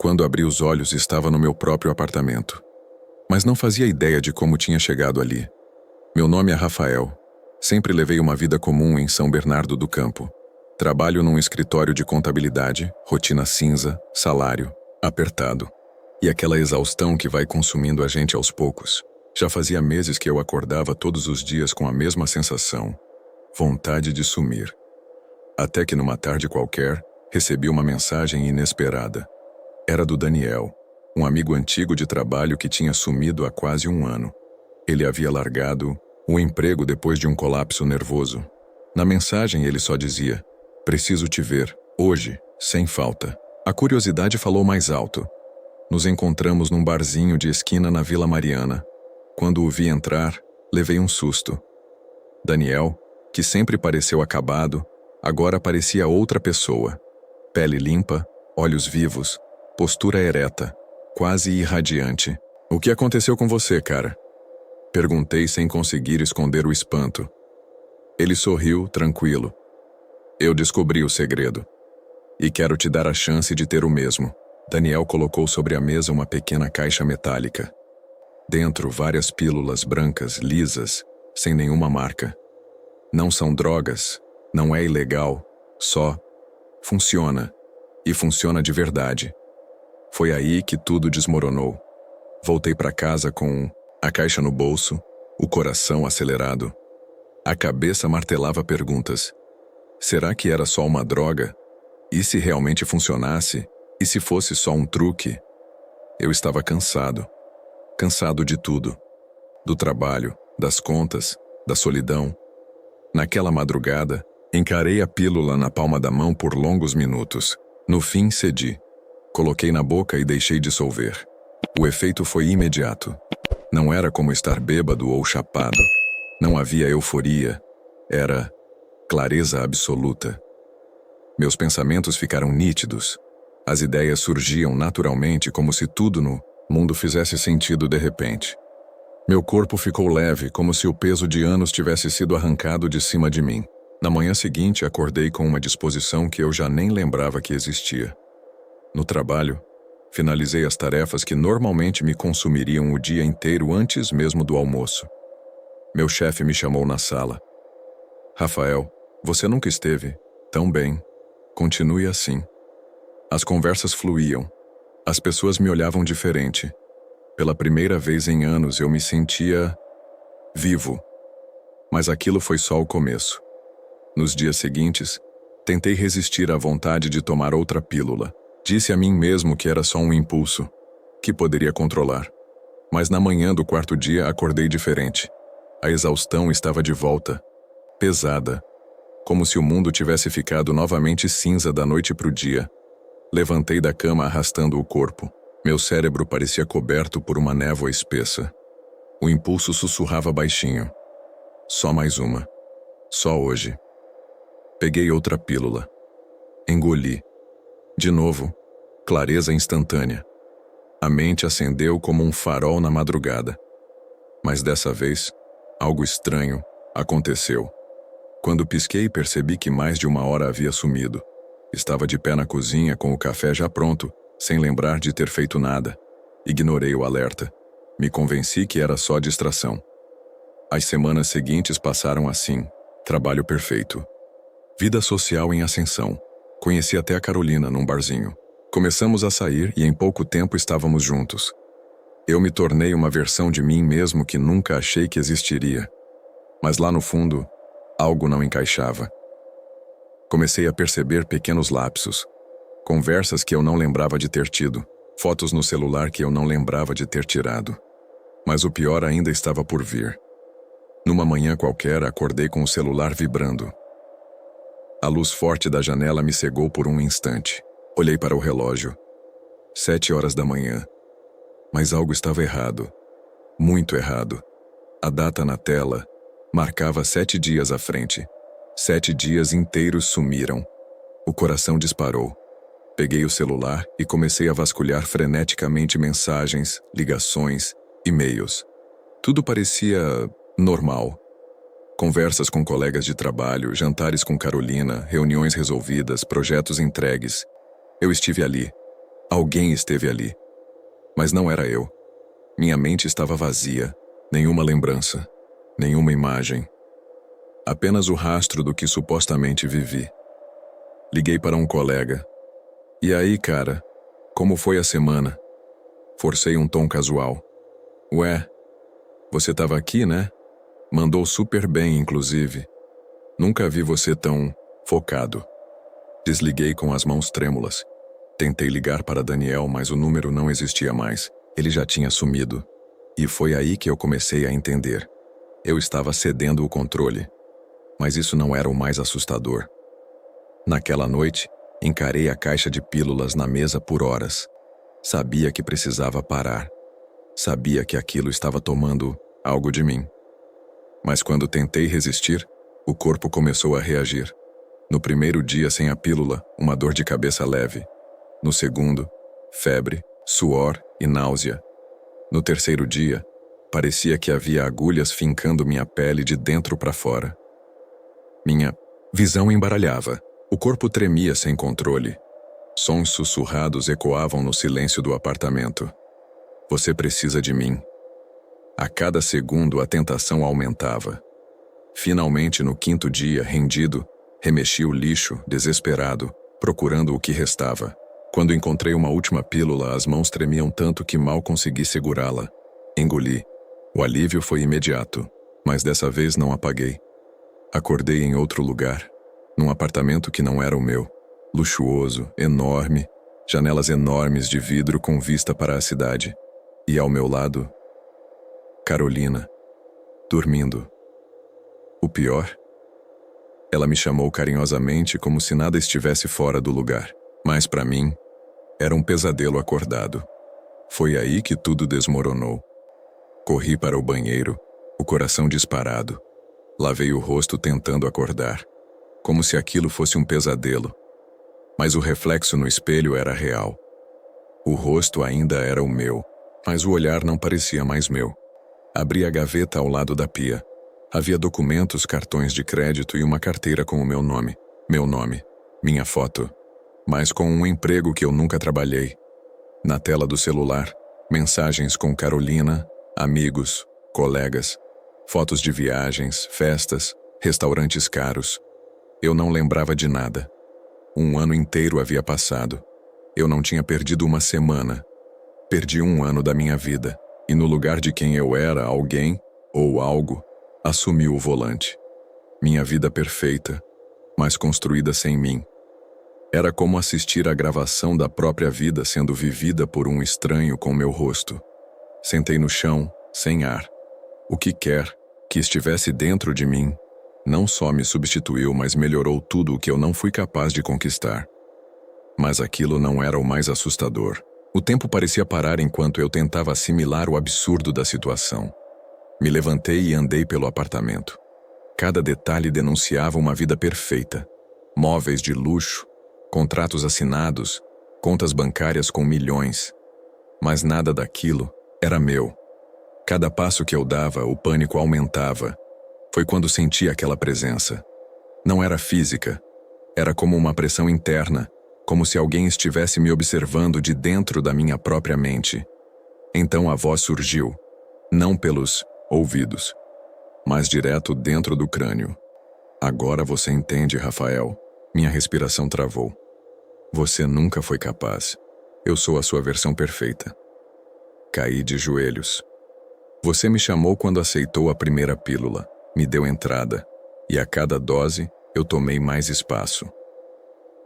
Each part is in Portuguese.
Quando abri os olhos, estava no meu próprio apartamento. Mas não fazia ideia de como tinha chegado ali. Meu nome é Rafael. Sempre levei uma vida comum em São Bernardo do Campo. Trabalho num escritório de contabilidade, rotina cinza, salário apertado. E aquela exaustão que vai consumindo a gente aos poucos. Já fazia meses que eu acordava todos os dias com a mesma sensação: vontade de sumir. Até que numa tarde qualquer, recebi uma mensagem inesperada. Era do Daniel, um amigo antigo de trabalho que tinha sumido há quase um ano. Ele havia largado o emprego depois de um colapso nervoso. Na mensagem ele só dizia: "Preciso te ver, hoje, sem falta." A curiosidade falou mais alto. Nos encontramos num barzinho de esquina na Vila Mariana. Quando o vi entrar, levei um susto. Daniel, que sempre pareceu acabado, agora parecia outra pessoa. Pele limpa, olhos vivos, postura ereta, quase irradiante. "O que aconteceu com você, cara?" Perguntei sem conseguir esconder o espanto. Ele sorriu, tranquilo. "Eu descobri o segredo. E quero te dar a chance de ter o mesmo." Daniel colocou sobre a mesa uma pequena caixa metálica. Dentro, várias pílulas brancas, lisas, sem nenhuma marca. Não são drogas, não é ilegal, só funciona. E funciona de verdade. Foi aí que tudo desmoronou. Voltei para casa com a caixa no bolso, o coração acelerado. A cabeça martelava perguntas. Será que era só uma droga? E se realmente funcionasse? E se fosse só um truque? Eu estava cansado. Cansado de tudo. Do trabalho, das contas, da solidão. Naquela madrugada, encarei a pílula na palma da mão por longos minutos. No fim, cedi. Coloquei na boca e deixei dissolver. O efeito foi imediato. Não era como estar bêbado ou chapado. Não havia euforia. Era clareza absoluta. Meus pensamentos ficaram nítidos. As ideias surgiam naturalmente, como se tudo no mundo fizesse sentido de repente. Meu corpo ficou leve, como se o peso de anos tivesse sido arrancado de cima de mim. Na manhã seguinte, acordei com uma disposição que eu já nem lembrava que existia. No trabalho, finalizei as tarefas que normalmente me consumiriam o dia inteiro antes mesmo do almoço. Meu chefe me chamou na sala. "Rafael, você nunca esteve tão bem. Continue assim." As conversas fluíam. As pessoas me olhavam diferente. Pela primeira vez em anos eu me sentia vivo. Mas aquilo foi só o começo. Nos dias seguintes, tentei resistir à vontade de tomar outra pílula. Disse a mim mesmo que era só um impulso, que poderia controlar. Mas na manhã do quarto dia acordei diferente. A exaustão estava de volta, pesada, como se o mundo tivesse ficado novamente cinza da noite para o dia. Levantei da cama arrastando o corpo. Meu cérebro parecia coberto por uma névoa espessa. O impulso sussurrava baixinho. Só mais uma. Só hoje. Peguei outra pílula. Engoli. De novo, clareza instantânea. A mente acendeu como um farol na madrugada. Mas dessa vez, algo estranho aconteceu. Quando pisquei, percebi que mais de uma hora havia sumido. Estava de pé na cozinha com o café já pronto, sem lembrar de ter feito nada. Ignorei o alerta. Me convenci que era só distração. As semanas seguintes passaram assim. Trabalho perfeito. Vida social em ascensão. Conheci até a Carolina num barzinho. Começamos a sair e em pouco tempo estávamos juntos. Eu me tornei uma versão de mim mesmo que nunca achei que existiria. Mas lá no fundo, algo não encaixava. Comecei a perceber pequenos lapsos. Conversas que eu não lembrava de ter tido. Fotos no celular que eu não lembrava de ter tirado. Mas o pior ainda estava por vir. Numa manhã qualquer, acordei com o celular vibrando. A luz forte da janela me cegou por um instante. Olhei para o relógio. 7 horas da manhã. Mas algo estava errado. Muito errado. A data na tela marcava 7 dias à frente. 7 dias inteiros sumiram. O coração disparou. Peguei o celular e comecei a vasculhar freneticamente mensagens, ligações, e-mails. Tudo parecia normal. Conversas com colegas de trabalho, jantares com Carolina, reuniões resolvidas, projetos entregues. Eu estive ali, Alguém esteve ali. Mas não era eu. Minha mente estava vazia, nenhuma lembrança, nenhuma imagem. Apenas o rastro do que supostamente vivi. Liguei para um colega. E aí, cara, como foi a semana? Forcei um tom casual. Ué, você estava aqui, né? Mandou super bem, inclusive. Nunca vi você tão focado. Desliguei com as mãos trêmulas. Tentei ligar para Daniel, mas o número não existia mais. Ele já tinha sumido. E foi aí que eu comecei a entender. Eu estava cedendo o controle. Mas isso não era o mais assustador. Naquela noite, encarei a caixa de pílulas na mesa por horas. Sabia que precisava parar. Sabia que aquilo estava tomando algo de mim. Mas quando tentei resistir, o corpo começou a reagir. No primeiro dia sem a pílula, uma dor de cabeça leve. No segundo, febre, suor e náusea. No terceiro dia, parecia que havia agulhas fincando minha pele de dentro para fora. Minha visão embaralhava. O corpo tremia sem controle. Sons sussurrados ecoavam no silêncio do apartamento. Você precisa de mim. A cada segundo a tentação aumentava. Finalmente, no quinto dia, rendido, remexi o lixo, desesperado, procurando o que restava. Quando encontrei uma última pílula, as mãos tremiam tanto que mal consegui segurá-la. Engoli. O alívio foi imediato, mas dessa vez não apaguei. Acordei em outro lugar, num apartamento que não era o meu. Luxuoso, enorme, janelas enormes de vidro com vista para a cidade. E ao meu lado, Carolina, dormindo. O pior? Ela me chamou carinhosamente como se nada estivesse fora do lugar. Mas para mim, era um pesadelo acordado. Foi aí que tudo desmoronou. Corri para o banheiro, o coração disparado. Lavei o rosto tentando acordar, como se aquilo fosse um pesadelo. Mas o reflexo no espelho era real. O rosto ainda era o meu, mas o olhar não parecia mais meu. Abri a gaveta ao lado da pia. Havia documentos, cartões de crédito e uma carteira com o meu nome, minha foto, mas com um emprego que eu nunca trabalhei. Na tela do celular, mensagens com Carolina, amigos, colegas, fotos de viagens, festas, restaurantes caros. Eu não lembrava de nada. Um ano inteiro havia passado. Eu não tinha perdido uma semana. Perdi um ano da minha vida, e no lugar de quem eu era, alguém, ou algo, assumiu o volante. Minha vida perfeita, mas construída sem mim. Era como assistir à gravação da própria vida sendo vivida por um estranho com meu rosto. Sentei no chão, sem ar. O que quer que estivesse dentro de mim não só me substituiu, mas melhorou tudo o que eu não fui capaz de conquistar. Mas aquilo não era o mais assustador. O tempo parecia parar enquanto eu tentava assimilar o absurdo da situação. Me levantei e andei pelo apartamento. Cada detalhe denunciava uma vida perfeita. Móveis de luxo, contratos assinados, contas bancárias com milhões. Mas nada daquilo era meu. Cada passo que eu dava, o pânico aumentava. Foi quando senti aquela presença. Não era física. Era como uma pressão interna, como se alguém estivesse me observando de dentro da minha própria mente. Então a voz surgiu, não pelos ouvidos, mas direto dentro do crânio. Agora você entende, Rafael. Minha respiração travou. Você nunca foi capaz. Eu sou a sua versão perfeita. Caí de joelhos. Você me chamou quando aceitou a primeira pílula, me deu entrada, e a cada dose eu tomei mais espaço.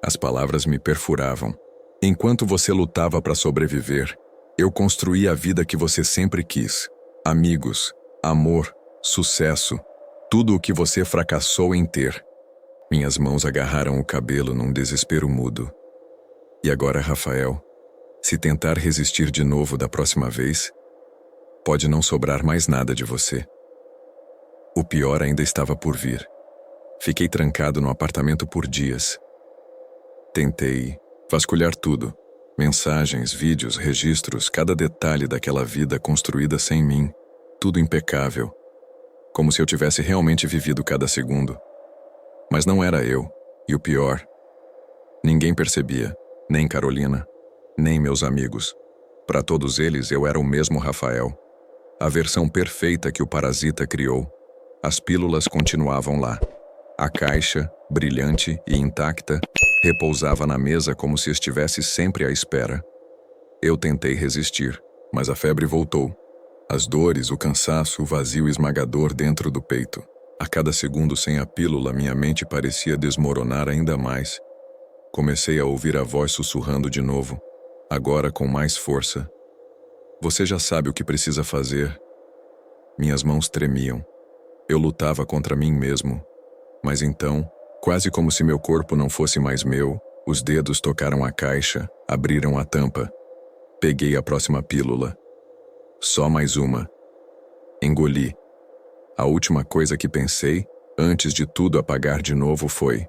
As palavras me perfuravam. Enquanto você lutava para sobreviver, eu construí a vida que você sempre quis. Amigos, amor, sucesso, tudo o que você fracassou em ter. Minhas mãos agarraram o cabelo num desespero mudo. E agora, Rafael, se tentar resistir de novo da próxima vez, pode não sobrar mais nada de você. O pior ainda estava por vir. Fiquei trancado no apartamento por dias. Tentei vasculhar tudo. Mensagens, vídeos, registros, cada detalhe daquela vida construída sem mim. Tudo impecável. Como se eu tivesse realmente vivido cada segundo. Mas não era eu. E o pior, ninguém percebia, nem Carolina. nem meus amigos. Para todos eles, eu era o mesmo Rafael. A versão perfeita que o parasita criou. As pílulas continuavam lá. A caixa, brilhante e intacta, repousava na mesa como se estivesse sempre à espera. Eu tentei resistir, mas a febre voltou. As dores, o cansaço, o vazio esmagador dentro do peito. A cada segundo sem a pílula, minha mente parecia desmoronar ainda mais. Comecei a ouvir a voz sussurrando de novo, agora com mais força. Você já sabe o que precisa fazer. Minhas mãos tremiam. Eu lutava contra mim mesmo. Mas então, quase como se meu corpo não fosse mais meu, os dedos tocaram a caixa, abriram a tampa. Peguei a próxima pílula. Só mais uma. Engoli. A última coisa que pensei, antes de tudo apagar de novo, foi: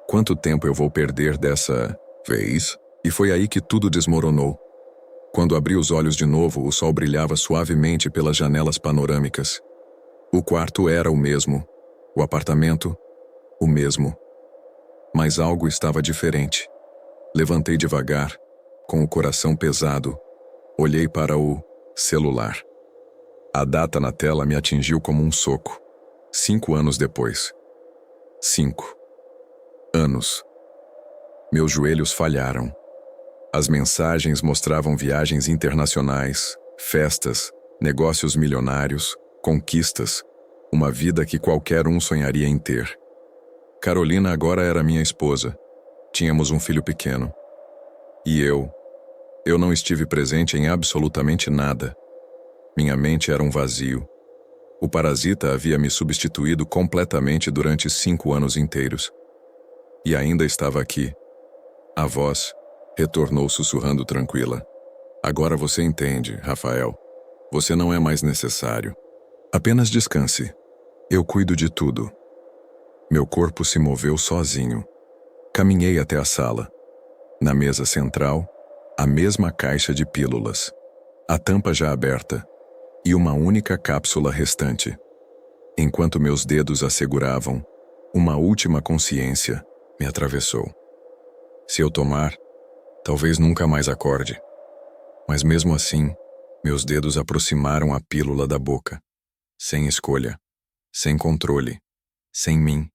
quanto tempo eu vou perder dessa vez? E foi aí que tudo desmoronou. Quando abri os olhos de novo, o sol brilhava suavemente pelas janelas panorâmicas. O quarto era o mesmo. O apartamento, o mesmo. Mas algo estava diferente. Levantei devagar, com o coração pesado. Olhei para o celular. A data na tela me atingiu como um soco. 5 anos depois. 5 anos. Meus joelhos falharam. As mensagens mostravam viagens internacionais, festas, negócios milionários, conquistas, uma vida que qualquer um sonharia em ter. Carolina agora era minha esposa. Tínhamos um filho pequeno. E eu não estive presente em absolutamente nada. Minha mente era um vazio. O parasita havia me substituído completamente durante 5 anos inteiros. E ainda estava aqui. A voz retornou sussurrando tranquila. Agora você entende, Rafael. Você não é mais necessário. Apenas descanse. Eu cuido de tudo. Meu corpo se moveu sozinho. Caminhei até a sala. Na mesa central, a mesma caixa de pílulas. A tampa já aberta. E uma única cápsula restante. Enquanto meus dedos a seguravam, uma última consciência me atravessou. Se eu tomar, talvez nunca mais acorde. Mas mesmo assim, meus dedos aproximaram a pílula da boca. Sem escolha. Sem controle. Sem mim.